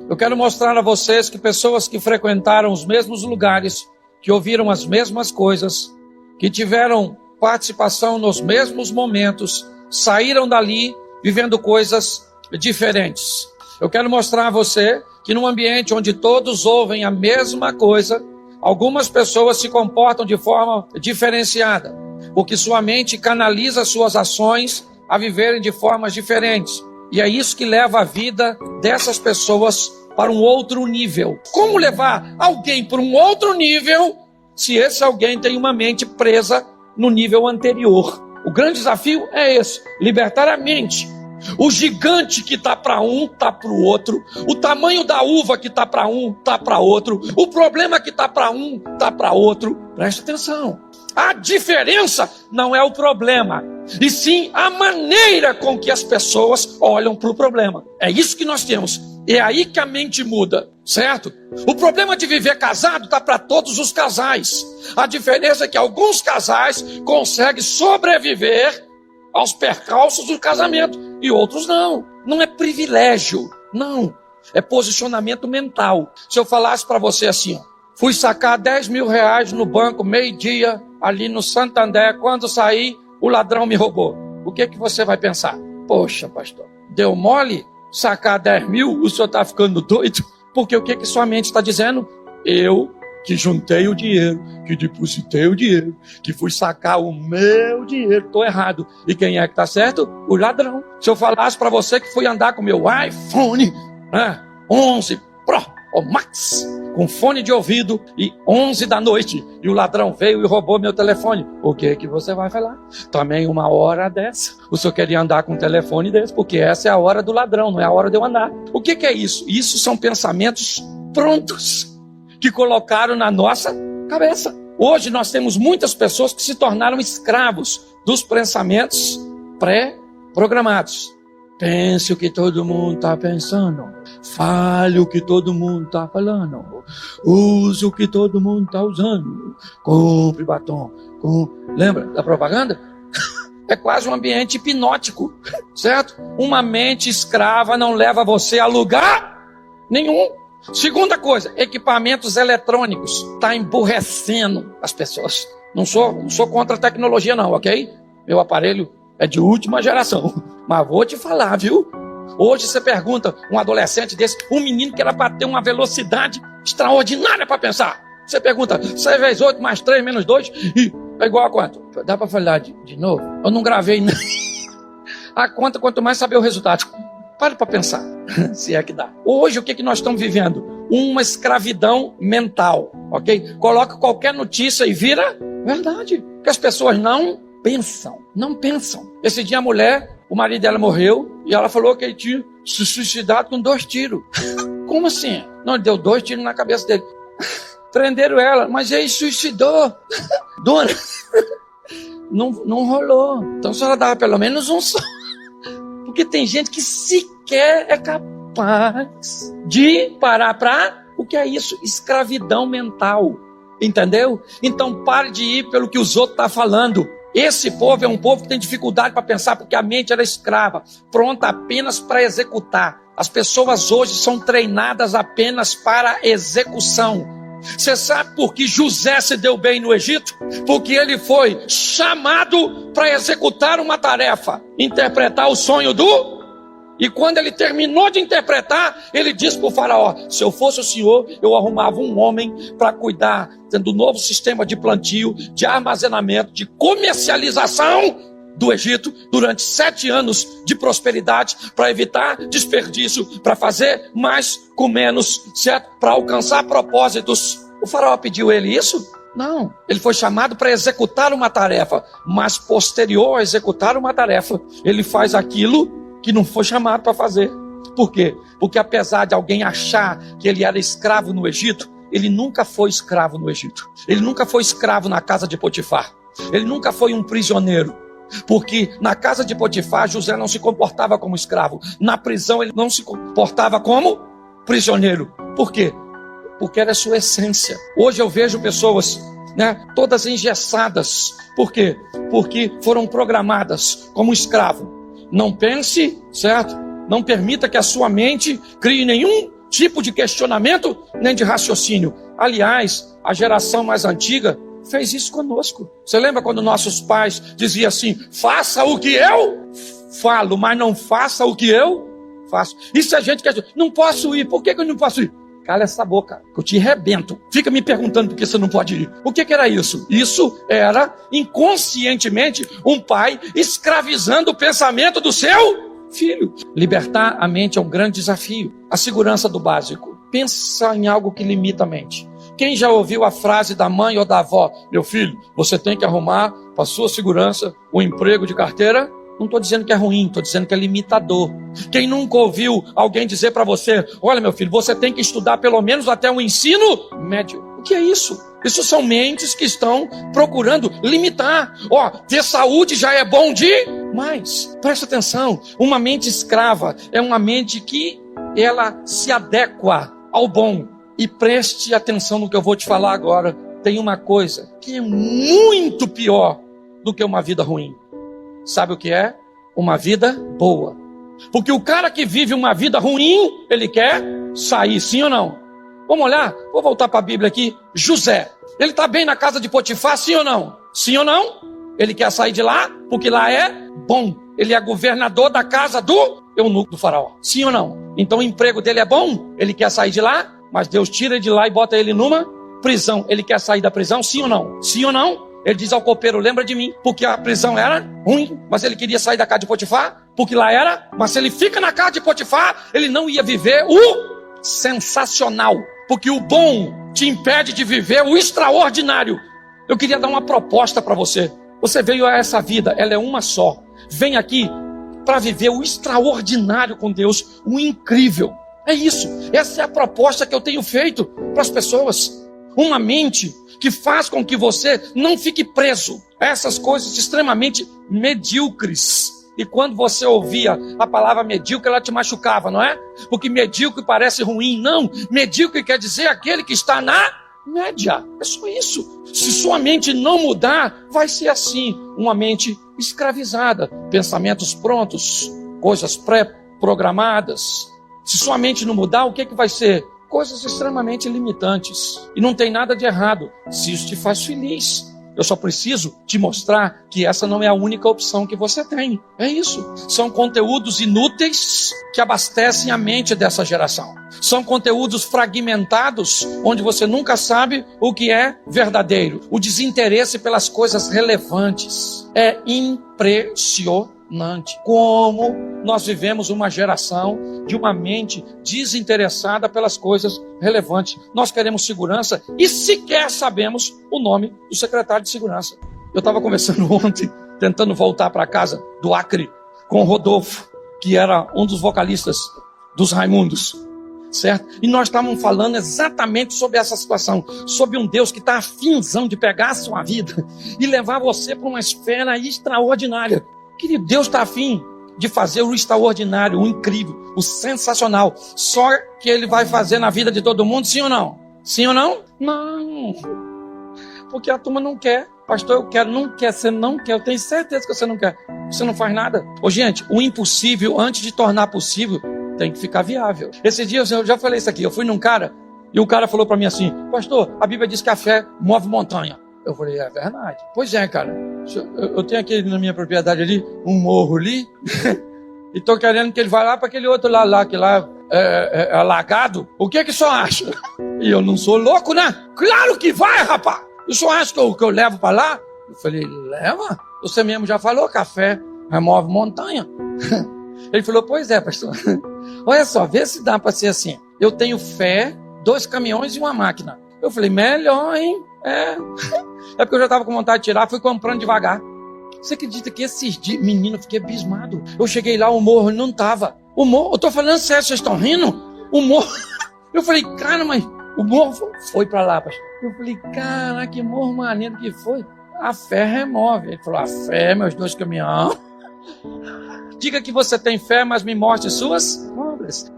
Eu quero mostrar a vocês que pessoas que frequentaram os mesmos lugares, que ouviram as mesmas coisas, que tiveram participação nos mesmos momentos, saíram dali vivendo coisas diferentes. Eu quero mostrar a você que num ambiente onde todos ouvem a mesma coisa, algumas pessoas se comportam de forma diferenciada, porque sua mente canaliza suas ações a viverem de formas diferentes. E é isso que leva a vida dessas pessoas para um outro nível. Como levar alguém para um outro nível se esse alguém tem uma mente presa no nível anterior? O grande desafio é esse: libertar a mente. O gigante que está para um, está para o outro. O tamanho da uva que está para um, está para outro. O problema que está para um, está para outro. Presta atenção. A diferença não é o problema, e sim a maneira com que as pessoas olham para o problema. É isso que nós temos. É aí que a mente muda, certo? O problema de viver casado está para todos os casais. A diferença é que alguns casais conseguem sobreviver aos percalços do casamento e outros não. Não é privilégio, não. É posicionamento mental. Se eu falasse para você assim, ó, fui sacar 10 mil reais no banco, meio-dia, ali no Santander, quando saí, o ladrão me roubou. O que você vai pensar? Poxa, pastor, deu mole sacar 10 mil? O senhor está ficando doido? Porque o que sua mente está dizendo? Eu que juntei o dinheiro, que depositei o dinheiro, que fui sacar o meu dinheiro, estou errado. E quem é que está certo? O ladrão. Se eu falasse para você que fui andar com meu iPhone 11 Pro ou Max, com fone de ouvido, e 11 da noite, e o ladrão veio e roubou meu telefone, o que você vai falar? Também uma hora dessa, o senhor queria andar com um telefone desse, porque essa é a hora do ladrão, não é a hora de eu andar. O que é isso? Isso são pensamentos prontos, que colocaram na nossa cabeça. Hoje nós temos muitas pessoas que se tornaram escravos dos pensamentos pré-programados. Pense o que todo mundo está pensando. Fale o que todo mundo está falando. Use o que todo mundo está usando. Compre batom. Lembra da propaganda? É quase um ambiente hipnótico, certo? Uma mente escrava não leva você a lugar nenhum. Segunda coisa, equipamentos eletrônicos. Está emburrecendo as pessoas. Não sou contra a tecnologia não, ok? Meu aparelho é de última geração. Mas vou te falar, viu? Hoje você pergunta um adolescente desse, um menino que era para ter uma velocidade extraordinária para pensar. Você pergunta, 6 vezes 8 mais 3 menos 2, e é igual a quanto? Dá para falar de novo? Eu não gravei nem a conta, quanto mais saber o resultado. Pare para pensar, se é que dá. Hoje o que nós estamos vivendo? Uma escravidão mental, ok? Coloca qualquer notícia e vira verdade. Porque as pessoas não pensam. Esse dia a mulher, o marido dela morreu, e ela falou que ele tinha se suicidado com 2 tiros. Como assim? Não, ele deu 2 tiros na cabeça dele. Prenderam ela, mas ele suicidou. Dona, não rolou. Então se ela dava pelo menos um só. Porque tem gente que sequer é capaz de parar para... O que é isso? Escravidão mental. Entendeu? Então pare de ir pelo que os outros estão falando. Esse povo é um povo que tem dificuldade para pensar, porque a mente era escrava, pronta apenas para executar. As pessoas hoje são treinadas apenas para execução. Você sabe por que José se deu bem no Egito? Porque ele foi chamado para executar uma tarefa, interpretar o sonho do... E quando ele terminou de interpretar, ele disse para o faraó, se eu fosse o senhor, eu arrumava um homem para cuidar do novo sistema de plantio, de armazenamento, de comercialização do Egito durante 7 anos de prosperidade, para evitar desperdício, para fazer mais com menos, certo? Para alcançar propósitos. O faraó pediu ele isso? Não. Ele foi chamado para executar uma tarefa, mas posterior a executar uma tarefa, ele faz aquilo que não foi chamado para fazer. Por quê? Porque apesar de alguém achar que ele era escravo no Egito, ele nunca foi escravo no Egito. Ele nunca foi escravo na casa de Potifar. Ele nunca foi um prisioneiro. Porque na casa de Potifar, José não se comportava como escravo. Na prisão, ele não se comportava como prisioneiro. Por quê? Porque era a sua essência. Hoje eu vejo pessoas, todas engessadas. Por quê? Porque foram programadas como escravo. Não pense, certo? Não permita que a sua mente crie nenhum tipo de questionamento, nem de raciocínio. Aliás, a geração mais antiga fez isso conosco. Você lembra quando nossos pais diziam assim: faça o que eu falo, mas não faça o que eu faço? E se a gente quer, não posso ir, por que eu não posso ir? Cala essa boca, que eu te rebento. Fica me perguntando por que você não pode ir. O que era isso? Isso era, inconscientemente, um pai escravizando o pensamento do seu filho. Libertar a mente é um grande desafio. A segurança do básico. Pensa em algo que limita a mente. Quem já ouviu a frase da mãe ou da avó: meu filho, você tem que arrumar para a sua segurança um emprego de carteira? Não estou dizendo que é ruim, estou dizendo que é limitador. Quem nunca ouviu alguém dizer para você: olha meu filho, você tem que estudar pelo menos até o ensino médio? O que é isso? Isso são mentes que estão procurando limitar. Ter saúde já é bom demais. Presta atenção, uma mente escrava é uma mente que ela se adequa ao bom. E preste atenção no que eu vou te falar agora. Tem uma coisa que é muito pior do que uma vida ruim. Sabe o que é? Uma vida boa. Porque o cara que vive uma vida ruim, ele quer sair, sim ou não? Vamos olhar? Vou voltar para a Bíblia aqui. José, ele está bem na casa de Potifar, sim ou não? Sim ou não? Ele quer sair de lá, porque lá é bom. Ele é governador da casa do eunuco do faraó. Sim ou não? Então o emprego dele é bom? Ele quer sair de lá, mas Deus tira ele de lá e bota ele numa prisão. Ele quer sair da prisão, sim ou não? Sim ou não? Ele diz ao copeiro: lembra de mim, porque a prisão era ruim, mas ele queria sair da casa de Potifar, porque lá era, mas se ele fica na casa de Potifar, ele não ia viver o sensacional, porque o bom te impede de viver o extraordinário. Eu queria dar uma proposta para você. Você veio a essa vida, ela é uma só. Vem aqui para viver o extraordinário com Deus, o incrível. É isso, essa é a proposta que eu tenho feito para as pessoas. Uma mente que faz com que você não fique preso a essas coisas extremamente medíocres. E quando você ouvia a palavra medíocre, ela te machucava, não é? Porque medíocre parece ruim. Não, medíocre quer dizer aquele que está na média. É só isso. Se sua mente não mudar, vai ser assim, uma mente escravizada. Pensamentos prontos, coisas pré-programadas. Se sua mente não mudar, o que vai ser? Coisas extremamente limitantes. E não tem nada de errado se isso te faz feliz. Eu só preciso te mostrar que essa não é a única opção que você tem. É isso. São conteúdos inúteis que abastecem a mente dessa geração. São conteúdos fragmentados, onde você nunca sabe o que é verdadeiro. O desinteresse pelas coisas relevantes é impressionante. Como nós vivemos uma geração de uma mente desinteressada pelas coisas relevantes. Nós queremos segurança e sequer sabemos o nome do secretário de segurança. Eu estava conversando ontem, tentando voltar para casa do Acre, com o Rodolfo, que era um dos vocalistas dos Raimundos, certo? E nós estávamos falando exatamente sobre essa situação, sobre um Deus que está afinzão de pegar a sua vida e levar você para uma esfera extraordinária. Querido, Deus está afim de fazer o extraordinário, o incrível, o sensacional. Só que Ele vai fazer na vida de todo mundo, sim ou não? Sim ou não? Não. Porque a turma não quer. Pastor, eu quero. Não quer, você não quer. Eu tenho certeza que você não quer. Você não faz nada. Gente, o impossível, antes de tornar possível, tem que ficar viável. Esse dia eu já falei isso aqui. Eu fui num cara e o cara falou para mim assim: pastor, a Bíblia diz que a fé move montanha. Eu falei: é verdade. Pois é, cara. Eu tenho aqui na minha propriedade ali, um morro ali, e tô querendo que ele vá lá para aquele outro lá, que lá é alagado. O que o senhor acha? E eu não sou louco, né? Claro que vai, rapaz! O senhor acha que eu levo para lá? Eu falei: leva? Você mesmo já falou que a fé remove montanha. Ele falou: pois é, pastor. Olha só, vê se dá para ser assim. Eu tenho fé, 2 caminhões e uma máquina. Eu falei: melhor, hein? É porque eu já estava com vontade de tirar, fui comprando devagar. Você acredita que esses dias, menino, eu fiquei abismado. Eu cheguei lá, o morro não estava. O morro, eu tô falando sério, vocês estão rindo? O morro, eu falei: cara, mas o morro foi para lá, pastor. Eu falei: cara, que morro maneiro que foi. A fé remove. Ele falou: a fé, meus 2 caminhões. Diga que você tem fé, mas me mostre suas obras.